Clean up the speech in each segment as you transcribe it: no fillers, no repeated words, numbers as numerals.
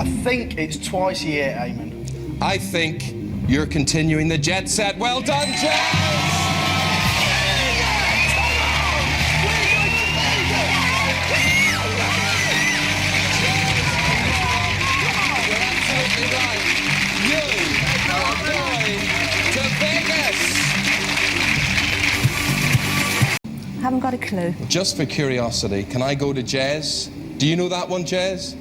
I think it's twice a year, Eamon. I think you're continuing the jet set. Well done, Jez! I haven't got a clue. Just for curiosity, can I go to Jez? Do you know that one, Jez?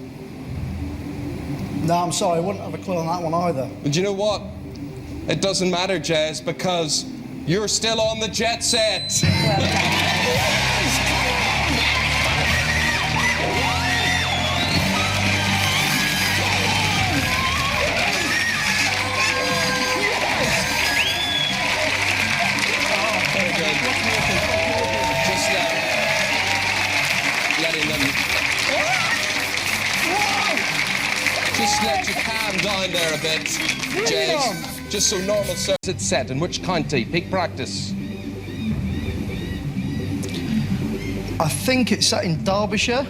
No, I'm sorry, I wouldn't have a clue on that one either. But you know what? It doesn't matter, Jez, because you're still on the jet set. Just let you calm down there a bit, Jez. Just so normal service. It's set. In which county? Peak practice. I think it's set in Derbyshire.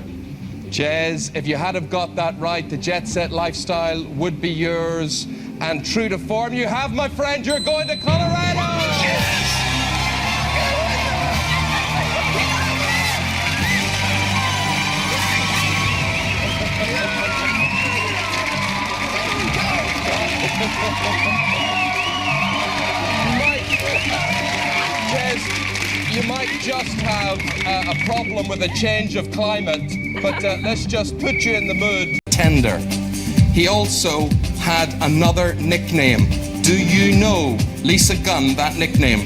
Jez, if you had have got that right, the jet set lifestyle would be yours. And true to form, you have, my friend, you're going to Colorado! Jez, you might just have a problem with a change of climate, but let's just put you in the mood. Tender. He also had another nickname. Do you know, Lesia Gunn, that nickname?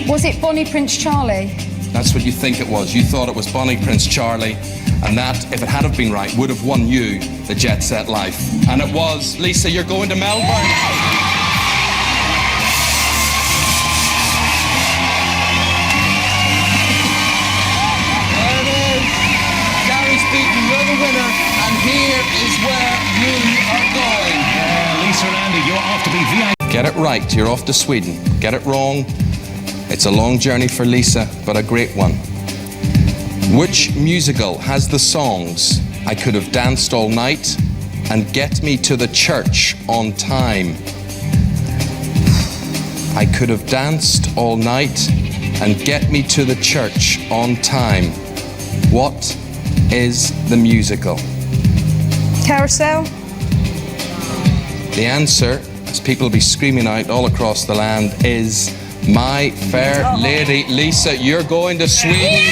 Was it Bonnie Prince Charlie? That's what you think it was. You thought it was Bonnie Prince Charlie, and that, if it had have been right, would have won you the jet set life. And it was. Lesia, you're going to Melbourne. Here is where you are going. Lisa and Andy, you're off to be VIP. Get it right, you're off to Sweden. Get it wrong, it's a long journey for Lisa, but a great one. Which musical has the songs I Could Have Danced All Night and Get Me to the Church on Time? I could have danced all night and get me to the church on time. What is the musical? Carousel? The answer, as people will be screaming out all across the land, is My Fair Lady. Lisa, you're going to Sweden.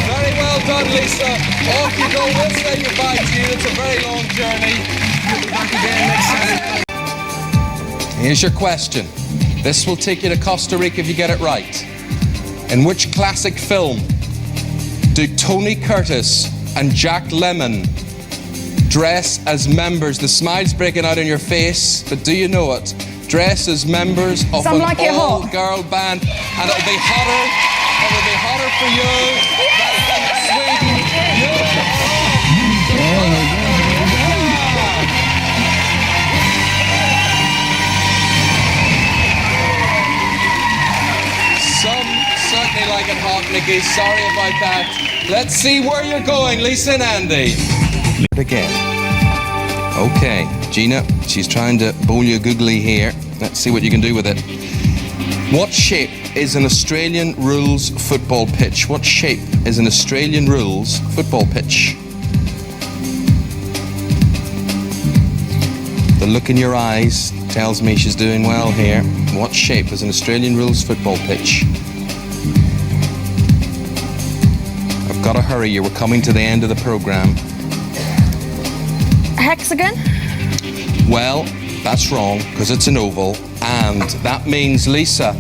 Very well done, Lisa. Off you go. We'll say goodbye to you. It's a very long journey. You'll be back again next Saturday. Here's your question. This will take you to Costa Rica if you get it right. In which classic film do Tony Curtis and Jack Lemmon dress as members? The smile's breaking out in your face, but do you know it? Dress as members of an all-girl band, and it'll be hotter. It'll be hotter for you than in Sweden. Certainly like it hot, Nicky. Sorry about that. Let's see where you're going, Lisa and Andy. Again. Okay, Gina, she's trying to bowl you googly here. Let's see what you can do with it. What shape is an Australian rules football pitch? What shape is an Australian rules football pitch? The look in your eyes tells me she's doing well here. What shape is an Australian rules football pitch? Gotta hurry, you were coming to the end of the program. A hexagon? Well, that's wrong, because it's an oval, and that means, Lisa,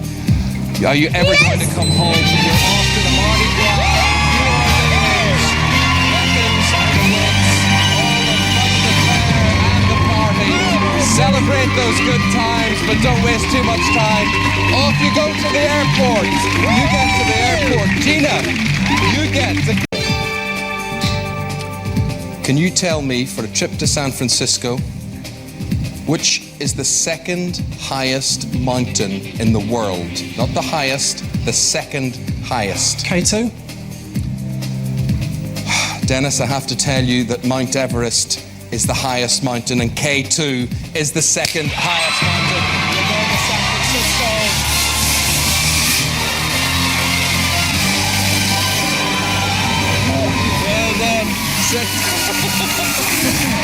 are you ever going to come home? You're off to the Mardi Gras. Weapons and the wits, all the fun, the fair, and the party. Celebrate those good times, but don't waste too much time. Off you go to the airport. You get to the airport. Gina, you get to... Can you tell me, for a trip to San Francisco, which is the second highest mountain in the world? Not the highest, the second highest? K2? Dennis, I have to tell you that Mount Everest is the highest mountain and K2 is the second highest mountain. We're going to San Francisco. Well done. Sit.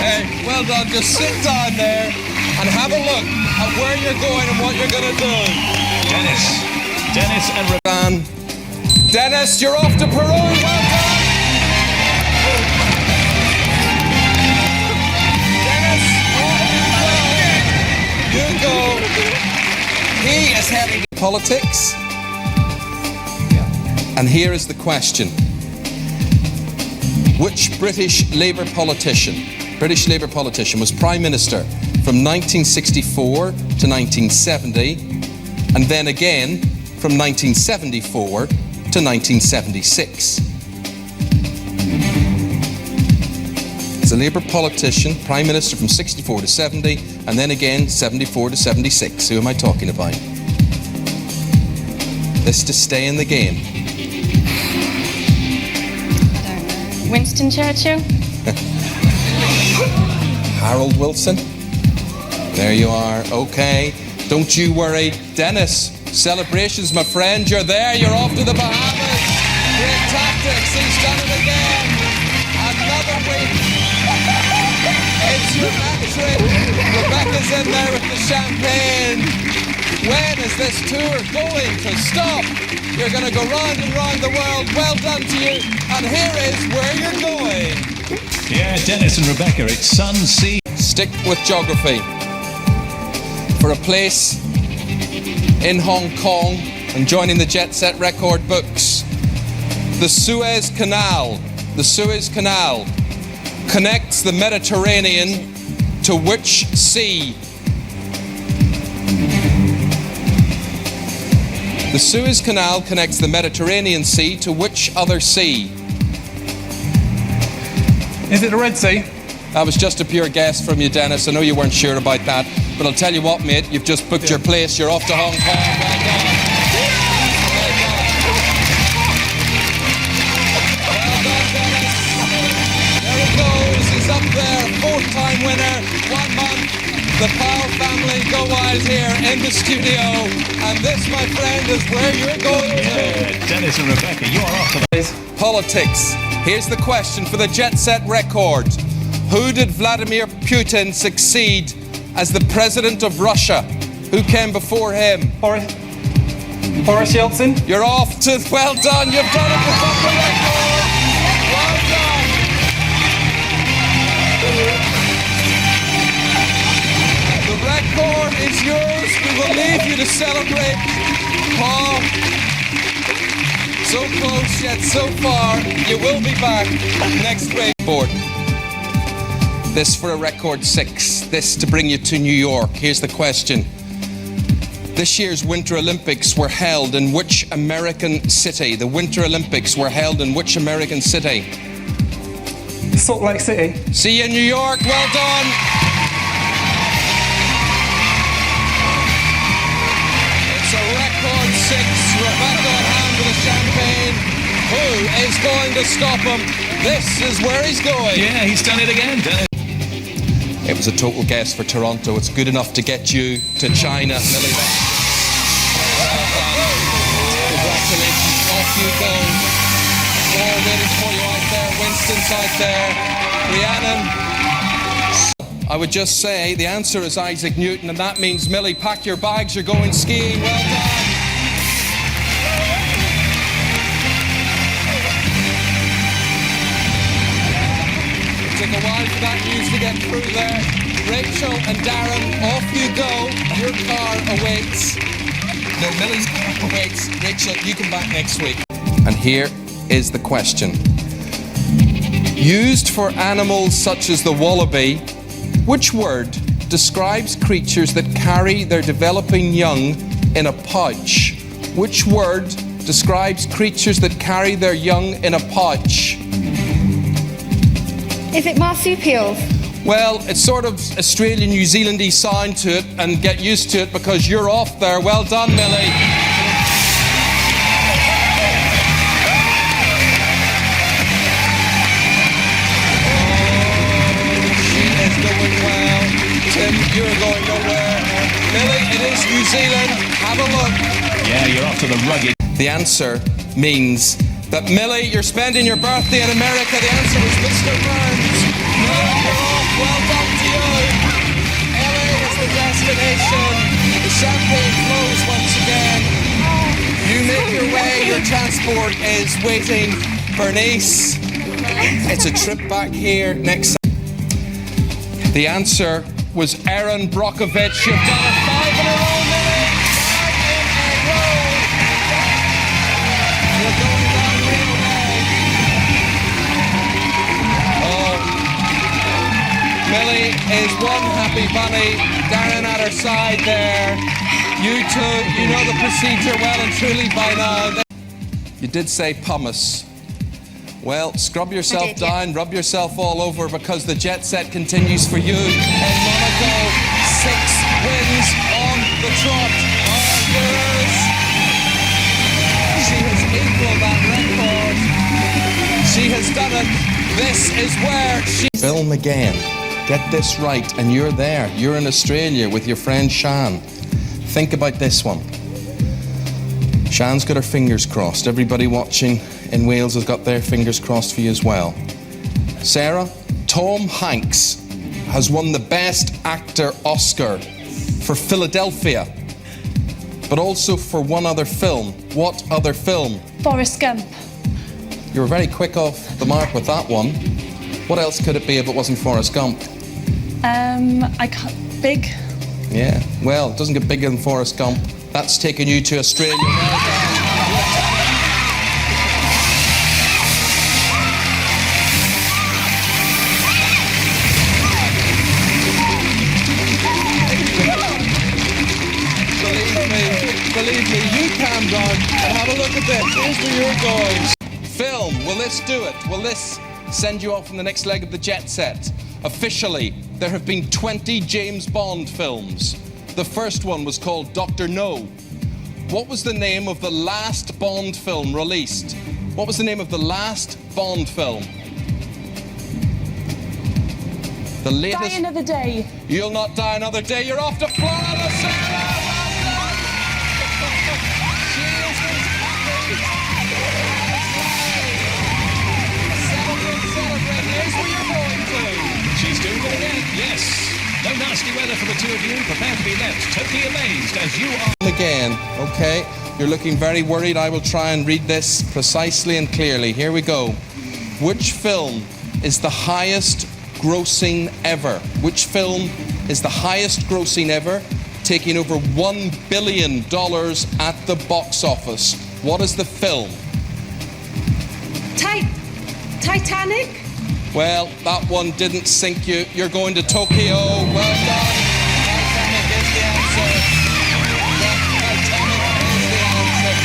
Hey, well done. Just sit down there and have a look at where you're going and what you're going to do. Dennis and Rebecca. Dennis, you're off to Peru. Well done. You go. He is heading to politics. And here is the question. Which British Labour politician was Prime Minister from 1964 to 1970 and then again from 1974 to 1976? A Labour politician, Prime Minister from 64 to 70, and then again 74 to 76. Who am I talking about? This to stay in the game. I don't know. Winston Churchill? Harold Wilson? There you are. Okay. Don't you worry. Dennis, celebrations, my friend. You're there. You're off to the Bahamas. Great tactics. He's done it again. Another week. It's your hat-trick. Rebecca's in there with the champagne. When is this tour going to stop? You're going to go round and round the world. Well done to you. And here is where you're going. Yeah, Dennis and Rebecca, it's sun, sea. Stick with geography. For a place in Hong Kong and joining the Jetset record books. The Suez Canal connects the Mediterranean to which sea? The Suez Canal connects the Mediterranean Sea to which other sea? Is it the Red Sea? That was just a pure guess from you, Dennis. I know you weren't sure about that, but I'll tell you what, mate, you've just booked your place. You're off to Hong Kong. Well done. He's up there, fourth-time winner, 1 month. The Powell family go wild here in the studio, and this, my friend, is where you're going to. Yeah, Dennis and Rebecca, you are off to the... Politics. Here's the question for the Jetset record. Who did Vladimir Putin succeed as the president of Russia? Who came before him? Boris Yeltsin? You're off to... Well done, you've done it for the record. Well done. The record is yours. We will leave you to celebrate. Paul, so close yet so far. You will be back next week. Board. This for a record 6. This to bring you to New York. Here's the question. This year's Winter Olympics were held in which American city? The Winter Olympics were held in which American city? Salt Lake City. See you in New York. Well done. It's a record 6. Rebecca on hand with a champagne. Who is going to stop him? This is where he's going. Yeah, he's done it again. It was a total guess for Toronto. It's good enough to get you to China, Milli. Congratulations. Off you go. More waiting for you out there. Winston's out there. Rhiannon. I would just say the answer is Isaac Newton, and that means, Milli, pack your bags. You're going skiing. Well done. Took a while for that news to get through there. Rachel and Darren, off you go. Your car awaits. No, Millie's car awaits. Rachel, you come back next week. And here is the question. Used for animals such as the wallaby, which word describes creatures that carry their developing young in a pouch? Which word describes creatures that carry their young in a pouch? Is it marsupials? Well, it's sort of Australian, New Zealand-y sound to it, and get used to it because you're off there. Well done, Millie. is going well. Tim, you're going nowhere. Milli, it is New Zealand. Have a look. Yeah, you're off to the rugged. The answer means that, Milli, you're spending your birthday in America. The answer was Mr. Burns. Milli, you're off. Well done to you. LA is the destination. The champagne flows once again. You make your way. Your transport is waiting for Nice. It's a trip back here next. The answer was Aaron Brockovich. You've done it 5 in a row, Milli. 5 in a row. You're going down real well. Oh, Milli is one happy bunny. Darren at her side there. You two, you know the procedure well and truly by now. You did say pumice. Well, scrub yourself down, rub yourself all over, because the jet set continues for you in Monaco. 6 wins on the trot are yours. She has equaled that record. She has done it. This is where she... Film again. Get this right, and you're there. You're in Australia with your friend Shan. Think about this one. Shan's got her fingers crossed. Everybody watching in Wales has got their fingers crossed for you as well. Sarah, Tom Hanks has won the Best Actor Oscar for Philadelphia, but also for one other film. What other film? Forrest Gump. You were very quick off the mark with that one. What else could it be if it wasn't Forrest Gump? I can't. Big. Yeah, well, it doesn't get bigger than Forrest Gump. That's taking you to Australia. Well done. Believe me, you calm down and have a look at this. Here's where you're going. Film, will this do it? Will this send you off on the next leg of the jet set? Officially, there have been 20 James Bond films. The first one was called Dr. No. What was the name of the last Bond film released? What was the name of the last Bond film? The latest... Die Another Day. You'll not die another day. You're off to Florida, Sarah! Celebrate. Here's where you're going to. She's doing it again. Yes. No nasty weather for the two of you. Prepare to be left totally amazed as you are. Again, okay. You're looking very worried. I will try and read this precisely and clearly. Here we go. Which film is the highest grossing ever? Which film is the highest grossing ever, taking over $1 billion at the box office? What is the film? Titanic? Well, that one didn't sink you. You're going to Tokyo. Well done. Titanic is the answer. Titanic is the answer.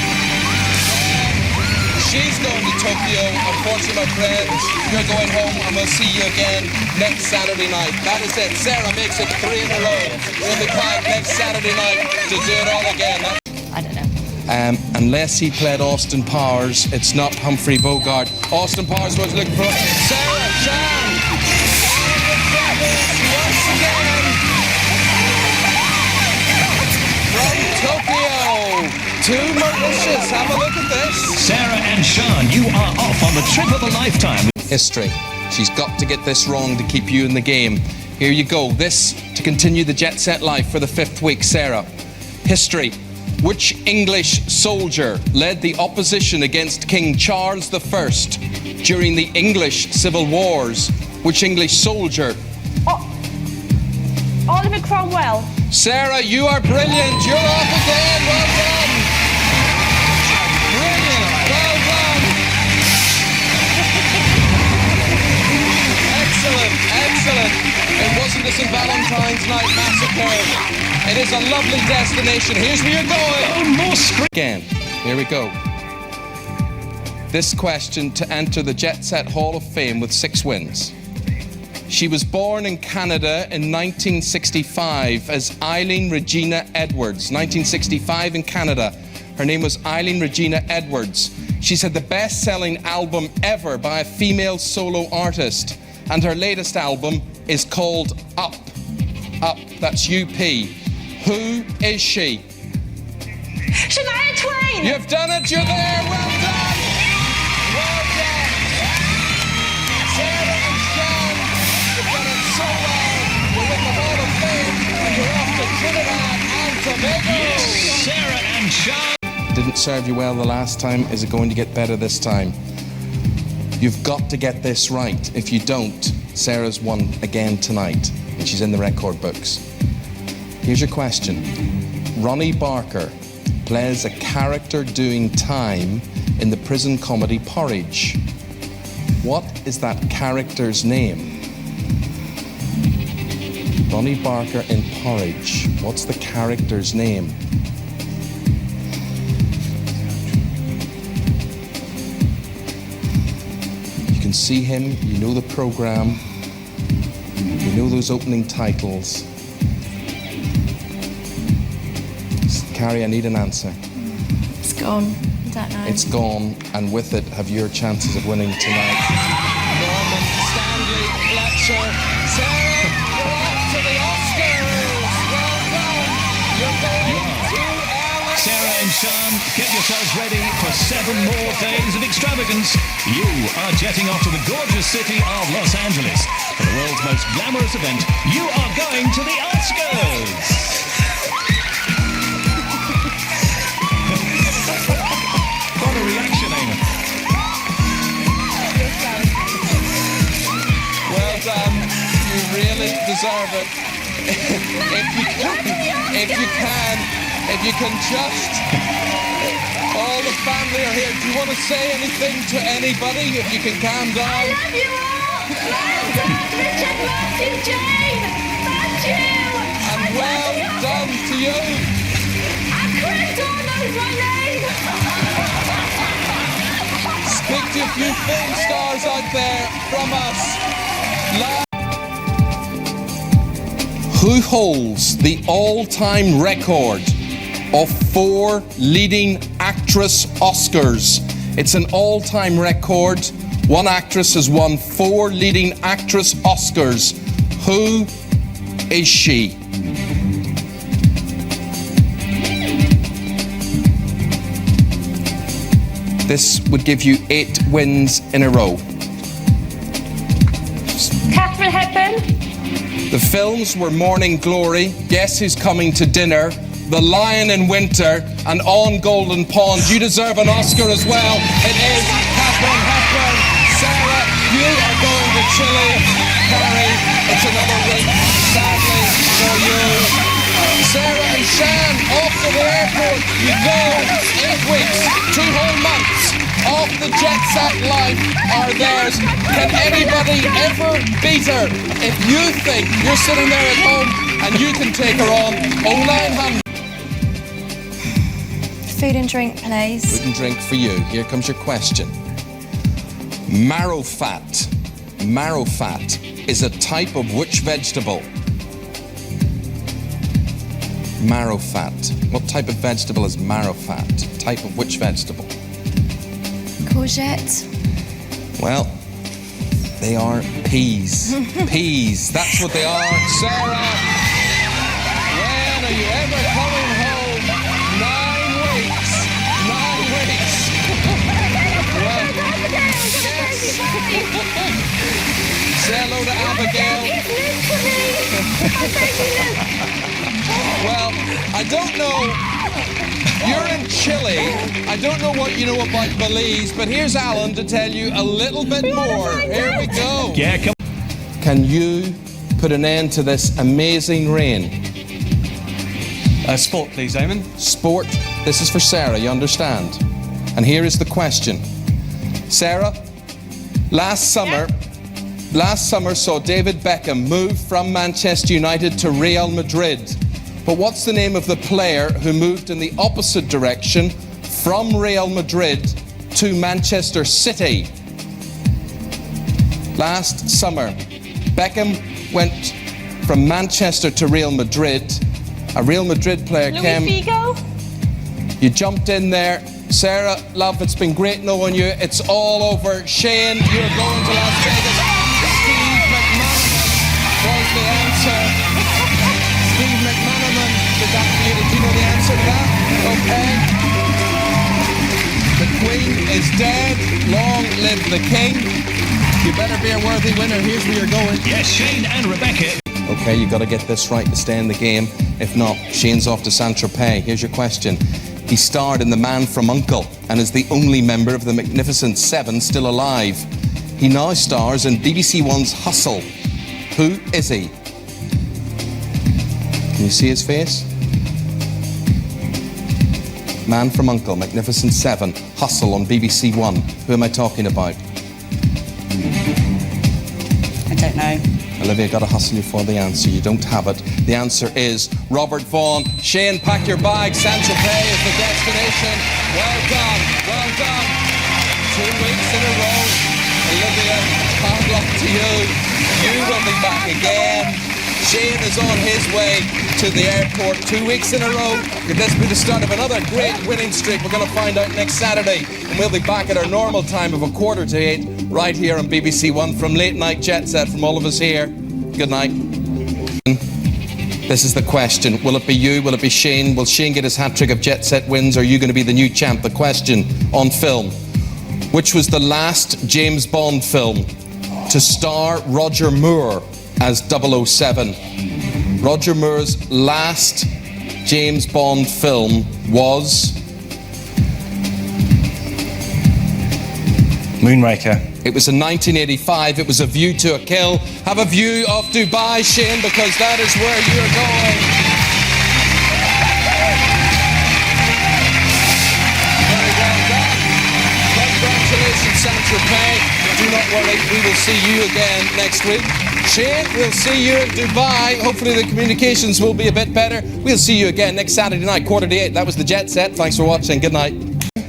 She's going to Tokyo. Unfortunately, my friends, you're going home, and we'll see you again next Saturday night. That is it. Sarah makes it 3 in a row. We'll be back next Saturday night to do it all again. I don't know. Unless he played Austin Powers, it's not Humphrey Bogart. Austin Powers was looking for Sarah Chan. Once again from Tokyo to Mauritius. Have a look at this. Sarah and Sean, you are off on the trip of a lifetime. History. She's got to get this wrong to keep you in the game. Here you go. This to continue the jet set life for the 5th week. Sarah. History. Which English soldier led the opposition against King Charles I during the English Civil Wars? Which English soldier? Oliver Cromwell. Sarah, you are brilliant. You're off again. Well done. Brilliant. Well done. Excellent. Excellent. It wasn't a St. Valentine's Night massacre. It is a lovely destination. Here's where you're going. Oh, more screen. Again, here we go. This question to enter the Jet Set Hall of Fame with 6 wins. She was born in Canada in 1965 as Eileen Regina Edwards. 1965 in Canada. Her name was Eileen Regina Edwards. She's had the best-selling album ever by a female solo artist. And her latest album, is called Up. Up, that's UP. Who is she? Shania Twain. You've done it, you're there, well done! Well done! Sarah and Sean, you've done it so well. You're in the Hall of Fame, and you're off to Trinidad and Tobago. Yes, Sarah and Sean. Didn't serve you well the last time. Is it going to get better this time? You've got to get this right. If you don't, Sarah's won again tonight, and she's in the record books. Here's your question. Ronnie Barker plays a character doing time in the prison comedy Porridge. What is that character's name? Ronnie Barker in Porridge. What's the character's name? You can see him, you know the program, you know those opening titles. Carrie, I need an answer. It's gone. I don't know. It's gone, and with it have your chances of winning tonight. Norman, Stanley, Fletcher, Sarah, you're off to the Oscars. Well done. You're going to Ellen. Sarah and Sean, get yourselves ready for 7 more days of extravagance. You are jetting off to the gorgeous city of Los Angeles for the world's most glamorous event. You are going to the Oscars. What a reaction, Eamon. Well done. You really deserve it. If you can just... All the family are here. Do you want to say anything to anybody? If you can calm down. I love you all. Well done, Richard, Martin, Jane. Thank you. And well done to you. And Chris all knows my name. Speak to a few film stars out there from us. Who holds the all-time record of 4 leading actress Oscars? It's an all-time record. One actress has won 4 leading actress Oscars. Who is she? This would give you 8 wins in a row. Catherine Hepburn. The films were Morning Glory, Guess Who's Coming to Dinner, The Lion in Winter, and On Golden Pond. You deserve an Oscar as well. It is Catherine Hepburn. Sarah, you are going to Chile. Carrie, it's another week, sadly, for you. Sarah and Shan, off to the airport. You go 8 weeks, 2 whole months. Off the Jetset life are theirs. Can anybody ever beat her? If you think you're sitting there at home and you can take her on, 0900. Food and drink, please. Food and drink for you. Here comes your question. Marrow fat. Marrow fat is a type of which vegetable? Marrow fat. What type of vegetable is marrow fat? Type of which vegetable? Courgette. Well, they are peas. Peas, that's what they are. Sarah, when are you ever coming home? 9 weeks. 9 weeks. Well, say hello to Abigail. Well, I don't know. You're in Chile. I don't know what you know about Belize, but here's Alan to tell you a little bit more. Here we go. Yeah, come. Can you put an end to this amazing rain? Sport, please, Eamon. Sport. This is for Sarah, you understand? And here is the question. Sarah, last summer saw David Beckham move from Manchester United to Real Madrid. But what's the name of the player who moved in the opposite direction from Real Madrid to Manchester City? Last summer, Beckham went from Manchester to Real Madrid. A Real Madrid player came. Luis Figo. You jumped in there. Sarah, love, it's been great knowing you. It's all over. Shane, you're going to Las Vegas. Steve McManus, is dead. Long live the king. You better be a worthy winner. Here's where you're going. Yes, Shane and Rebecca. Okay, you've got to get this right to stay in the game. If not, Shane's off to Saint-Tropez. Here's your question. He starred in The Man from U.N.C.L.E. and is the only member of the Magnificent Seven still alive. He now stars in BBC One's Hustle. Who is he? Can you see his face? Man from U.N.C.L.E., Magnificent Seven, Hustle on BBC One. Who am I talking about? I don't know. Olivia, got to hustle you for the answer. You don't have it. The answer is Robert Vaughan. Shane, pack your bags. Saint-Tropez is the destination. Well done. Well done. 2 weeks in a row. Olivia, hard luck to you. You will be back again. Shane is on his way to the airport 2 weeks in a row. Could this be the start of another great winning streak? We're going to find out next Saturday. And we'll be back at our normal time of 7:45 right here on BBC One from Late Night Jetset. From all of us here, good night. This is the question. Will it be you? Will it be Shane? Will Shane get his hat-trick of Jetset wins? Or are you going to be the new champ? The question on film. Which was the last James Bond film to star Roger Moore as 007? Roger Moore's last James Bond film was... Moonraker. It was in 1985. It was A View to a Kill. Have a view of Dubai, Shane, because that is where you're going. Very well done. Congratulations, Saint-Tropez. Do not worry, we will see you again next week. Shane, we'll see you in Dubai. Hopefully the communications will be a bit better. We'll see you again next Saturday night, 7:45. That was the Jet Set. Thanks for watching. Good night.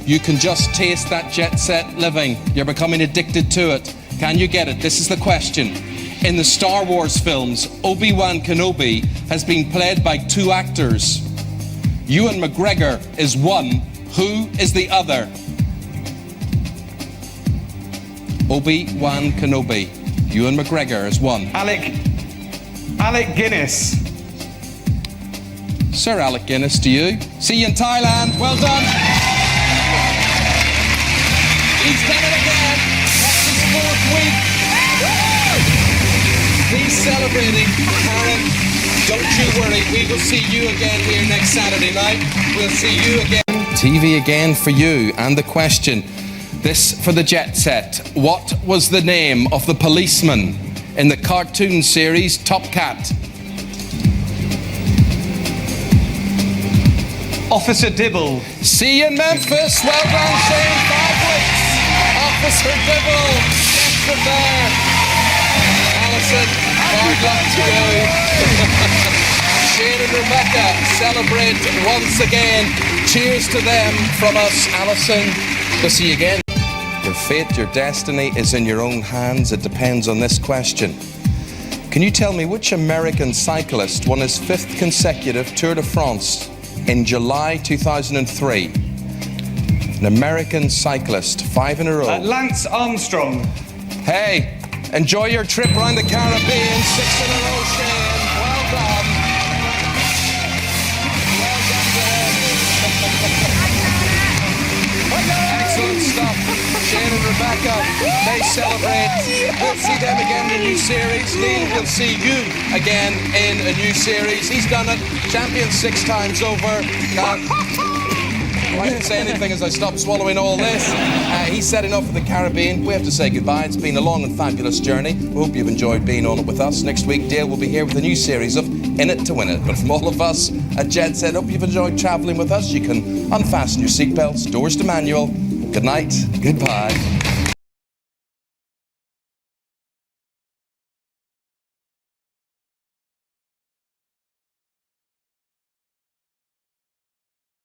You can just taste that jet set living. You're becoming addicted to it. Can you get it? This is the question. In the Star Wars films, Obi-Wan Kenobi has been played by 2 actors. Ewan McGregor is one. Who is the other? Obi-Wan Kenobi. Ewan McGregor is one. Alec Guinness. Sir Alec Guinness to you. See you in Thailand. Well done. He's done it again. That's his 4th week. He's celebrating. Karen, don't you worry. We will see you again here next Saturday night. We'll see you again. TV again for you. And the question. This for the Jet Set. What was the name of the policeman in the cartoon series Top Cat? Officer Dibble. See you in Memphis. Well done, Shane. 5 weeks. Officer Dibble gets it there. Alison, hard luck to you. Shane and Rebecca celebrate once again. Cheers to them from us, Alison. We'll see you again. Your fate, your destiny is in your own hands. It depends on this question. Can you tell me which American cyclist won his 5th consecutive Tour de France in July 2003? An American cyclist, 5 in a row. Lance Armstrong. Hey, enjoy your trip around the Caribbean. 6 in a row, Shane. Well done. Well done to him. Excellent stuff. Shane and Rebecca, they celebrate. We'll see them again in a new series. Neil, we'll see you again in a new series. He's done it. Champion 6 times over. I didn't say anything as I stopped swallowing all this. He's setting off for the Caribbean. We have to say goodbye. It's been a long and fabulous journey. We hope you've enjoyed being on it with us. Next week, Dale will be here with a new series of In It to Win It. But from all of us at Jetset, hope you've enjoyed travelling with us. You can unfasten your seatbelts, doors to manual. Good night. Goodbye.